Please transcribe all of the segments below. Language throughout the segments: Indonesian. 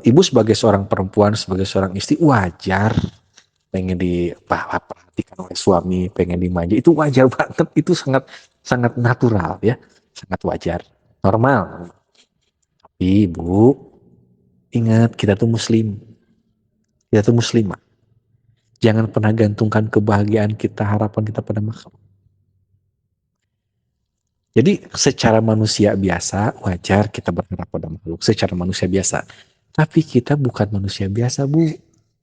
ibu sebagai seorang perempuan, sebagai seorang istri wajar pengen diperhatikan oleh suami, pengen dimanja, itu wajar banget, itu sangat sangat natural ya, sangat wajar, normal. Tapi Bu, ingat kita tuh muslim, kita tuh muslimah. Jangan pernah gantungkan kebahagiaan kita, harapan kita pada makhluk. Jadi secara manusia biasa, wajar kita berharap pada makhluk, secara manusia biasa. Tapi kita bukan manusia biasa, Bu.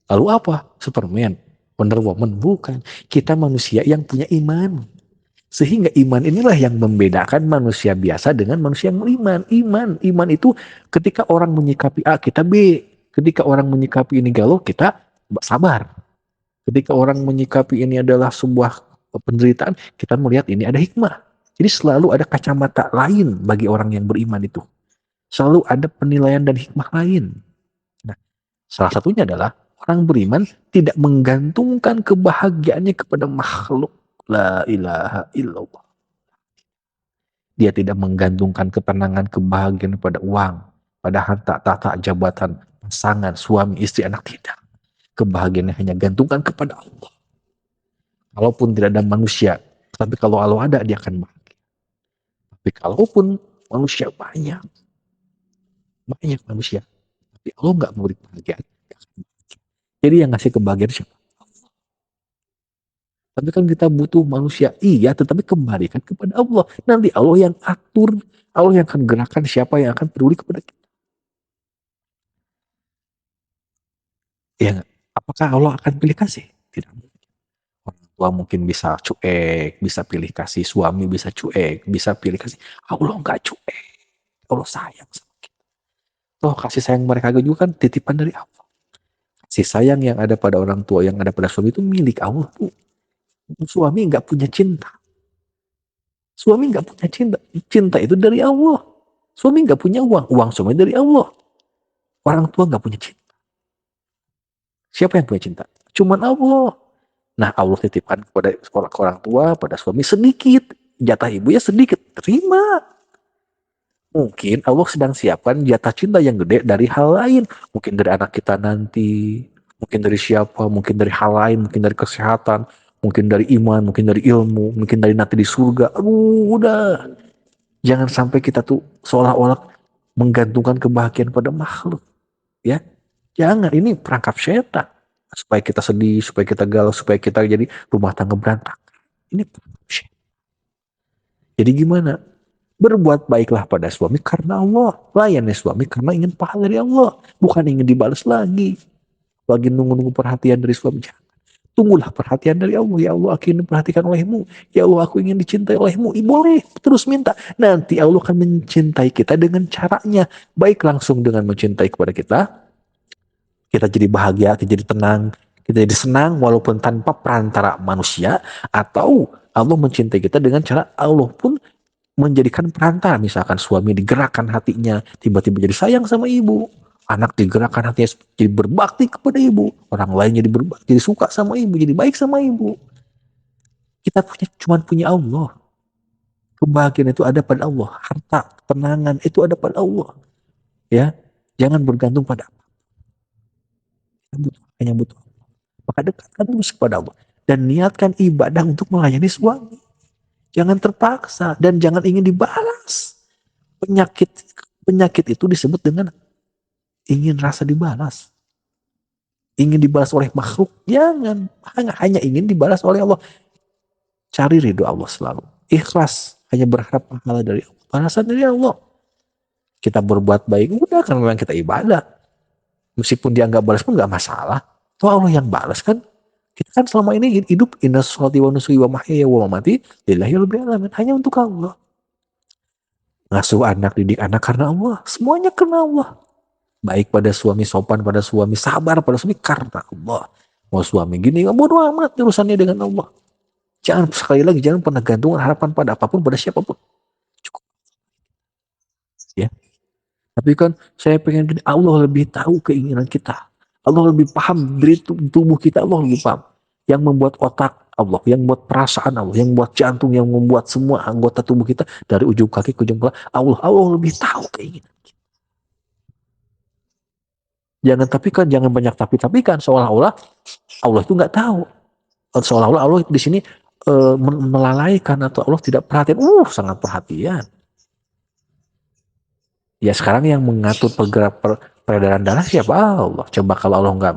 Lalu apa? Superman, Wonder Woman? Bukan. Kita manusia yang punya iman. Sehingga iman inilah yang membedakan manusia biasa dengan manusia yang beriman. Iman itu ketika orang menyikapi A, kita B. Ketika orang menyikapi ini galau, kita sabar. Ketika orang menyikapi ini adalah sebuah penderitaan, kita melihat ini ada hikmah. Jadi selalu ada kacamata lain bagi orang yang beriman itu. Selalu ada penilaian dan hikmah lain. Nah, salah satunya adalah orang beriman tidak menggantungkan kebahagiaannya kepada makhluk. La ilaha illallah. Dia tidak menggantungkan ketenangan, kebahagiaan pada uang, pada harta, tahta, jabatan, pasangan, suami, istri, anak, tidak. Kebahagiaannya hanya gantungkan kepada Allah. Kalaupun tidak ada manusia, tapi kalau Allah ada, dia akan bahagia. Tapi kalaupun manusia banyak manusia, tapi Allah nggak memberi kebahagiaan. Jadi yang ngasih kebahagiaan siapa? Tapi kan kita butuh manusia, iya, tetapi kembalikan kepada Allah. Nanti Allah yang atur, Allah yang akan gerakan siapa yang akan peduli kepada kita. Ya, apakah Allah akan pilih kasih? Tidak. Orang tua mungkin bisa cuek, bisa pilih kasih, suami bisa cuek, bisa pilih kasih. Allah nggak cuek, Allah sayang sama kita. Toh kasih sayang mereka juga kan titipan dari Allah. Kasih sayang yang ada pada orang tua, yang ada pada suami itu milik Allah, Bu. Suami nggak punya cinta. Suami nggak punya cinta. Cinta itu dari Allah. Suami nggak punya uang. Uang suami dari Allah. Orang tua nggak punya cinta. Siapa yang punya cinta? Cuman Allah. Nah, Allah titipkan kepada orang tua, pada suami sedikit. Jatah ibu ya sedikit. Terima. Mungkin Allah sedang siapkan jatah cinta yang gede dari hal lain. Mungkin dari anak kita nanti. Mungkin dari siapa. Mungkin dari hal lain. Mungkin dari kesehatan. Mungkin dari iman. Mungkin dari ilmu. Mungkin dari nanti di surga. Aduh, udah. Jangan sampai kita tuh seolah-olah menggantungkan kebahagiaan pada makhluk. Ya, jangan. Ini perangkap setan. Supaya kita sedih, supaya kita galau, supaya kita jadi rumah tangga berantakan. Ini perangkap setan. Jadi gimana? Berbuat baiklah pada suami karena Allah. Layani suami karena ingin pahala dari Allah. Bukan ingin dibalas lagi. Lagi nunggu-nunggu perhatian dari suami. Tunggulah perhatian dari Allah. Ya Allah, aku ingin diperhatikan olehmu. Ya Allah, aku ingin dicintai olehmu. Boleh, terus minta. Nanti Allah akan mencintai kita dengan caranya. Baik langsung dengan mencintai kepada kita. Kita jadi bahagia, kita jadi tenang. Kita jadi senang walaupun tanpa perantara manusia. Atau Allah mencintai kita dengan cara Allah pun menjadikan perantara. Misalkan suami digerakkan hatinya, tiba-tiba jadi sayang sama ibu. Anak digerakkan hatinya jadi berbakti kepada ibu. Orang lain jadi berbakti, jadi suka sama ibu, jadi baik sama ibu. Kita cuma punya Allah. Kebahagiaan itu ada pada Allah. Harta, tenangan itu ada pada Allah. Ya, jangan bergantung pada apa. Hanya butuh Allah. Maka dekatkan terus kepada Allah dan niatkan ibadah untuk melayani suami. Jangan terpaksa dan jangan ingin dibalas. Penyakit itu disebut dengan ingin rasa dibalas. Ingin dibalas oleh makhluk. Jangan. Hanya ingin dibalas oleh Allah. Cari ridho Allah selalu. Ikhlas. Hanya berharap pahala dari Allah. Balasan dari Allah. Kita berbuat baik. Udah kan memang kita ibadah. Meskipun dia nggak balas pun nggak masalah. Tuh Allah yang balas kan. Kita kan selama ini hidup inna sholati wa nusuki wa mahyaya wa mamati lillahi rabbil alamin. Hanya untuk Allah. Ngasuh anak, didik anak karena Allah. Semuanya karena Allah. Baik pada suami, sopan pada suami, sabar pada suami karena Allah. Mau suami gini, bodo amat urusannya dengan Allah. Jangan sekali lagi, jangan pernah gantung harapan pada apapun, pada siapapun. Cukup. Ya. Tapi kan saya pengen gini, Allah lebih tahu keinginan kita. Allah lebih paham dari tubuh kita, Allah lebih paham. Yang membuat otak Allah, yang membuat perasaan Allah, yang membuat jantung, yang membuat semua anggota tubuh kita dari ujung kaki ke ujung kepala, Allah lebih tahu keinginan kita. Jangan banyak tapi kan seolah-olah Allah itu nggak tahu. Seolah-olah Allah di sini melalaikan atau Allah tidak perhatian. Sangat perhatian. Ya sekarang yang mengatur peredaran darah siapa? Allah. Coba kalau Allah nggak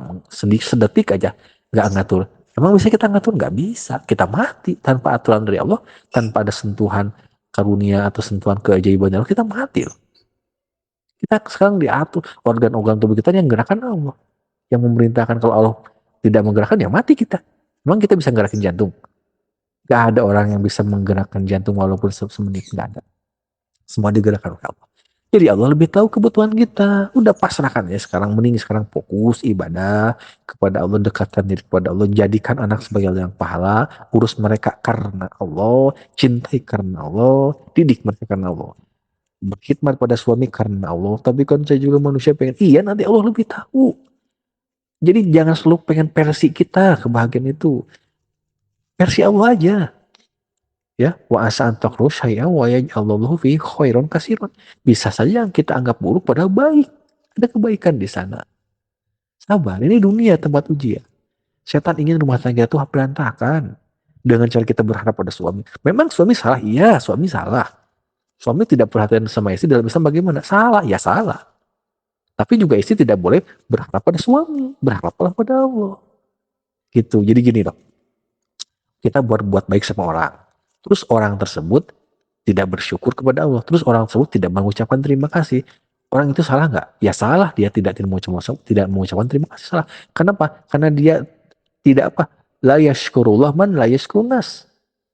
sedetik aja nggak ngatur. Emang bisa kita ngatur? Nggak bisa. Kita mati tanpa aturan dari Allah, tanpa ada sentuhan karunia atau sentuhan keajaiban Allah, kita mati loh. Kita sekarang diatur organ-organ tubuh kita yang gerakan Allah. Yang memerintahkan kalau Allah tidak menggerakkan ya mati kita. Emang kita bisa gerakin jantung? Gak ada orang yang bisa menggerakkan jantung walaupun semenit. Gak ada. Semua digerakkan oleh Allah. Jadi Allah lebih tahu kebutuhan kita. Udah pasrahkan ya sekarang. Mending sekarang fokus ibadah kepada Allah. Dekatkan diri kepada Allah. Jadikan anak sebagai yang pahala. Urus mereka karena Allah. Cintai karena Allah. Didik mereka karena Allah. Berkhidmat pada suami karena Allah. Tapi kan saya juga manusia pengen. Iya nanti Allah lebih tahu. Jadi jangan selalu pengen versi kita kebahagiaan itu. Versi Allah aja. Ya, wa asa an takrahu syai'an wa yaj'alallahu fi khairan katsiran. Bisa saja yang kita anggap buruk padahal baik. Ada kebaikan di sana. Sabar, ini dunia tempat ujian. Setan ingin rumah tangga itu berantakan dengan cara kita berharap pada suami. Memang suami salah, iya, suami salah. Suami tidak perhatian sama istri dalam Islam bagaimana? Salah, ya salah. Tapi juga istri tidak boleh berharap pada suami, berharaplah pada Allah. Gitu. Jadi gini loh. Kita buat baik sama orang. Terus orang tersebut tidak bersyukur kepada Allah. Terus orang tersebut tidak mengucapkan terima kasih. Orang itu salah nggak? Ya salah. Dia tidak mengucapkan terima kasih. Salah. Kenapa? Karena dia tidak apa? La yashkurullah man la yashkurunas.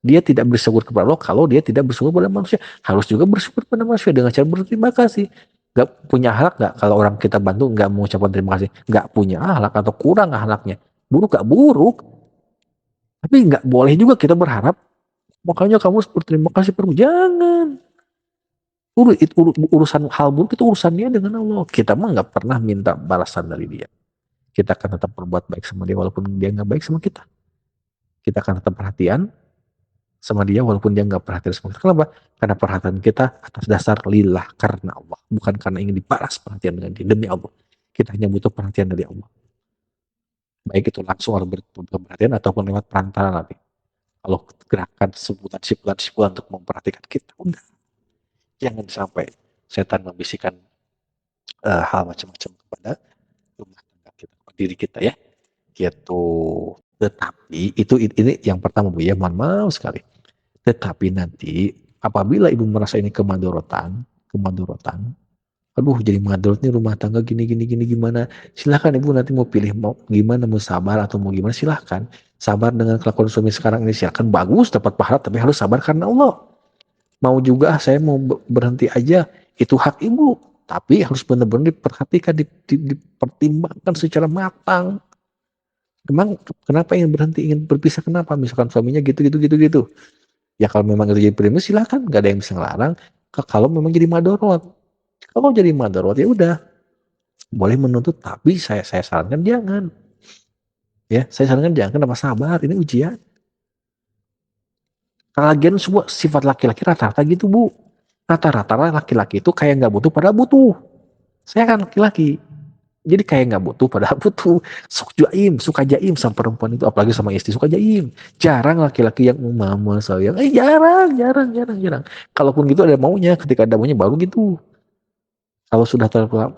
Dia tidak bersyukur kepada Allah kalau dia tidak bersyukur kepada manusia. Harus juga bersyukur kepada manusia dengan cara berterima kasih. Gak punya akhlak nggak kalau orang kita bantu nggak mengucapkan terima kasih? Nggak punya akhlak atau kurang akhlaknya. Buruk gak buruk. Tapi nggak boleh juga kita berharap makanya kamu berterima kasih perlu. Jangan. Urusan hal buruk itu urusannya dengan Allah. Kita mah nggak pernah minta balasan dari dia. Kita akan tetap berbuat baik sama dia walaupun dia nggak baik sama kita. Kita akan tetap perhatian sama dia walaupun dia nggak perhatian sama kita. Kenapa? Karena perhatian kita atas dasar lillah karena Allah. Bukan karena ingin dibalas perhatian dengan dia. Demi Allah. Kita hanya butuh perhatian dari Allah. Baik itu langsung harus perhatian ataupun lewat perantara nanti. Kalau gerakan sebulan untuk memperhatikan kita, udah. Jangan sampai setan membisikkan hal macam-macam kepada rumah tangga kita, diri kita ya. Gitu. Tetapi ini yang pertama Bu ya, mohon maaf sekali. Tetapi nanti apabila ibu merasa ini kemadorotan, aduh jadi madorot nih rumah tangga gini gimana, silahkan ibu nanti mau pilih mau gimana, mau sabar atau mau gimana silahkan. Sabar dengan kelakuan suami sekarang ini silahkan, bagus dapat pahala tapi harus sabar karena Allah. Mau juga saya mau berhenti aja, itu hak ibu, tapi harus benar-benar diperhatikan, dipertimbangkan secara matang. Emang kenapa ingin berhenti, ingin berpisah, kenapa? Misalkan suaminya gitu. Ya kalau memang itu jadi primus silahkan, nggak ada yang bisa ngelarang. Kalau memang jadi madorot, kalau jadi madorot ya udah, boleh menuntut, tapi saya sarankan jangan. Ya, saya sarankan jangan, kenapa? Sabar, ini ujian. Lagian semua sifat laki-laki rata-rata gitu Bu. Rata-rata laki-laki itu kayak nggak butuh pada butuh. Saya kan laki-laki. Jadi kayak nggak butuh padahal butuh. Suka jaim sama perempuan itu, apalagi sama istri suka jaim. Jarang laki-laki yang mama sayang. Jarang. Kalaupun gitu ada maunya, ketika ada maunya baru gitu. Kalau sudah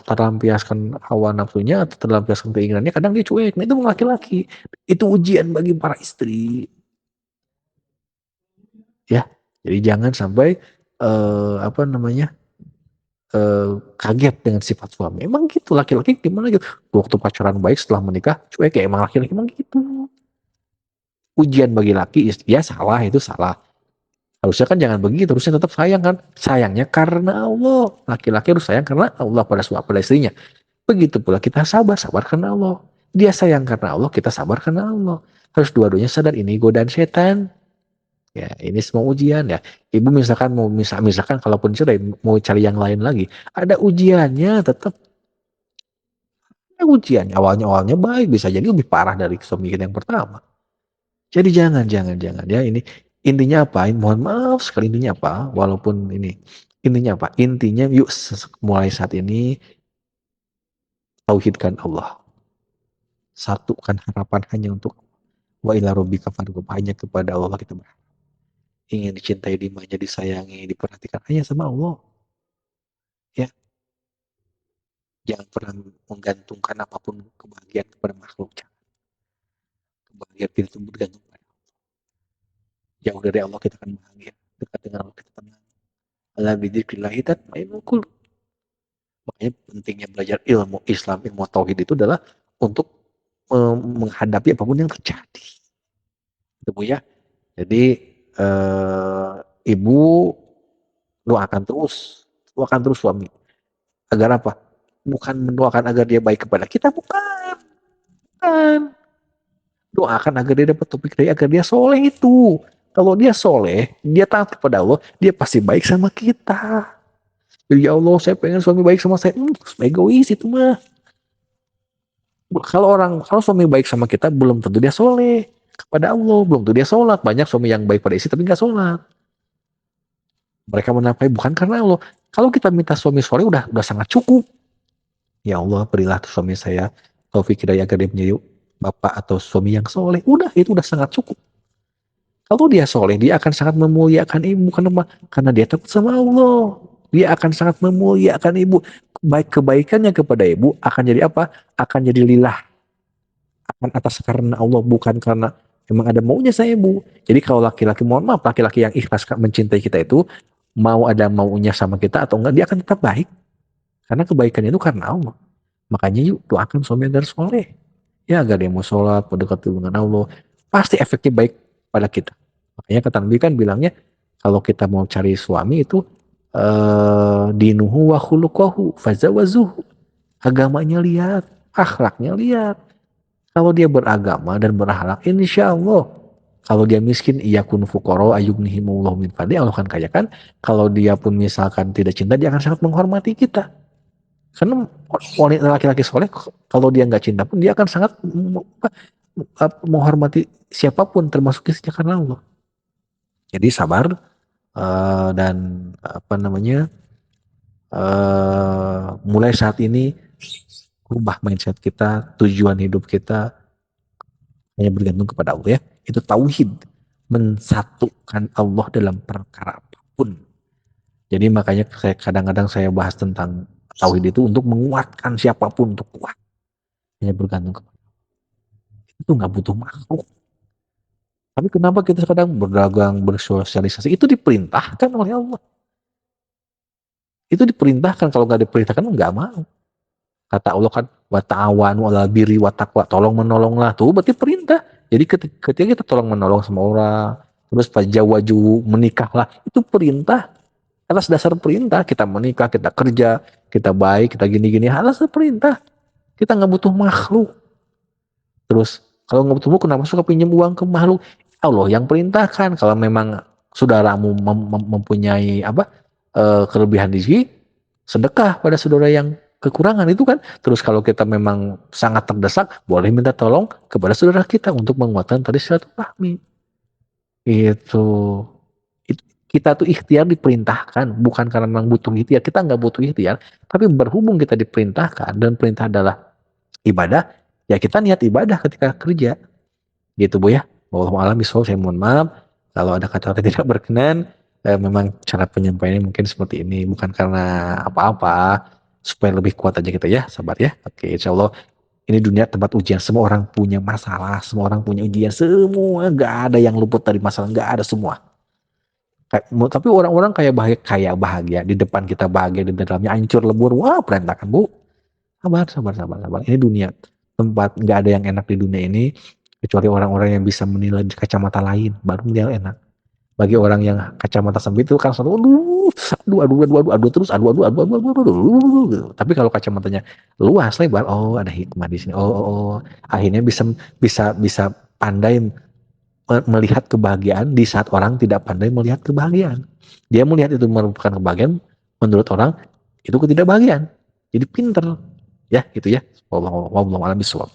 terlampiaskan hawa nafsunya atau terlampiaskan keinginannya, kadang dia cuek. Nah itu laki-laki. Itu ujian bagi para istri. Ya, jadi jangan sampai kaget dengan sifat suami. Emang gitu laki-laki gimana gitu. Waktu pacaran baik, setelah menikah cuek, ya emang laki-laki emang gitu. Ujian bagi laki, ya salah, itu salah. Harusnya kan jangan begitu, harusnya tetap sayang kan. Sayangnya karena Allah. Laki-laki harus sayang karena Allah pada istrinya. Begitu pula kita sabar karena Allah. Dia sayang karena Allah, kita sabar karena Allah. Harus dua-duanya sadar ini godaan setan. Ya, ini semua ujian ya. Ibu misalkan misalkan kalaupun cerai mau cari yang lain lagi, ada ujiannya tetap. Ada ujiannya awalnya baik, bisa jadi lebih parah dari suami yang pertama. Jadi jangan ya, ini intinya apa? Mohon maaf sekali, intinya apa? Walaupun ini intinya apa? Intinya yuk mulai saat ini Tauhidkan Allah. Satukan harapan hanya untuk wa ila rabbika farghab, hanya kepada Allah kita berharap. Ingin dicintai, dimanja, disayangi, diperhatikan hanya sama Allah. Ya, jangan pernah menggantungkan apapun kebahagiaan kepada makhluk. Kebahagiaan kita itu bergantung pada Allah. Jauh dari Allah kita akan bahagia, dekat dengan Allah kita tenang. Ala bidzikrillahi tatmainnul qulub. Makanya pentingnya belajar ilmu Islam, ilmu tauhid itu adalah untuk menghadapi apapun yang terjadi. Itu Bu ya. Jadi ibu doakan terus suami. Agar apa? Bukan mendoakan agar dia baik kepada kita, bukan. Doakan agar dia dapat topik dari agar dia soleh itu. Kalau dia soleh, dia taat kepada Allah, dia pasti baik sama kita. Ya Allah, saya pengen suami baik sama saya. Egois itu mah. Kalau suami baik sama kita, belum tentu dia soleh kepada Allah, belum tentu dia sholat. Banyak suami yang baik pada istri tapi nggak sholat. Mereka menafkahi bukan karena Allah. Kalau kita minta suami soleh udah sangat cukup. Ya Allah, berilah suami saya taufik hidayah agar dia menjadi bapak atau suami yang soleh. Itu udah sangat cukup. Kalau dia soleh, dia akan sangat memuliakan ibu. Karena dia takut sama Allah. Dia akan sangat memuliakan ibu. Baik kebaikannya kepada ibu akan jadi apa? Akan jadi lillah. Akan atas karena Allah, bukan karena memang ada maunya saya ibu. Jadi kalau laki-laki, mohon maaf, laki-laki yang ikhlas mencintai kita itu, mau ada maunya sama kita atau enggak, dia akan tetap baik. Karena kebaikannya itu karena Allah. Makanya yuk doakan suami agar soleh. Ya agar dia mau sholat, mau dekat dengan Allah. Pasti efeknya baik pada kita. Makanya kata Nabi kan bilangnya, kalau kita mau cari suami itu, dinuhu wa khuluquhu fazawazuhu. Agamanya lihat, akhlaknya lihat. Kalau dia beragama dan berakhlak, insya Allah. Kalau dia miskin, iyakun fuqara ayughnihimullahu min fadli, Allah akan kayakan. Kalau dia pun misalkan tidak cinta, dia akan sangat menghormati kita. Karena wanita laki-laki soleh, kalau dia nggak cinta pun dia akan sangat menghormati siapapun, termasuk istrinya karena Allah. Jadi sabar dan mulai saat ini rubah mindset kita, tujuan hidup kita hanya bergantung kepada Allah ya. Itu tauhid, mensatukan Allah dalam perkara apapun. Jadi makanya kadang-kadang saya bahas tentang tauhid itu untuk menguatkan siapapun untuk kuat. Hanya bergantung kepada Allah. Itu nggak butuh makhluk. Tapi kenapa kita kadang berdagang, bersosialisasi, itu diperintahkan oleh Allah. Itu diperintahkan, kalau nggak diperintahkan nggak mau. Kata Allah kan, wa ta'awanu 'alal birri wa taqwa, tolong menolonglah. Tuh berarti perintah. Jadi ketika kita tolong menolong sama orang, terus fajawaju, menikahlah, itu perintah. Atas dasar perintah kita menikah, kita kerja, kita baik, kita gini-gini, atas perintah. Kita nggak butuh makhluk. Terus kalau nggak butuh makhluk, kenapa suka pinjam uang ke makhluk? Allah yang perintahkan. Kalau memang saudaramu mempunyai kelebihan rezeki, sedekah pada saudara yang kekurangan itu kan. Terus kalau kita memang sangat terdesak, boleh minta tolong kepada saudara kita untuk menguatkan tadi silaturahmi. Itu kita tuh ikhtiar diperintahkan, bukan karena memang butuh ikhtiar. Kita nggak butuh ikhtiar, tapi berhubung kita diperintahkan dan perintah adalah ibadah, ya kita niat ibadah ketika kerja. Gitu Bu ya. Wallahu a'lam bishawab, saya mohon maaf kalau ada kata-kata tidak berkenan. Memang cara penyampaiannya mungkin seperti ini, bukan karena apa-apa, supaya lebih kuat aja kita ya, sabar ya. Oke, insya Allah ini dunia tempat ujian, semua orang punya masalah, semua orang punya ujian, semua, nggak ada yang luput dari masalah, nggak ada semua. Tapi orang-orang kayak bahagia di depan kita, bahagia di dalamnya hancur lebur, wah berantakan Bu. Sabar. Ini dunia tempat, nggak ada yang enak di dunia ini kecuali orang-orang yang bisa menilai di kacamata lain, baru dia enak. Bagi orang yang kacamata sempit itu kan selalu aduh terus aduh. Tapi kalau kacamatanya luas lebar, oh ada hikmah di sini. Oh, akhirnya bisa pandai melihat kebahagiaan di saat orang tidak pandai melihat kebahagiaan. Dia melihat itu merupakan kebahagiaan, menurut orang itu ketidakbahagiaan. Jadi pinter. Ya, gitu ya. Wallahu a'lam bishawab.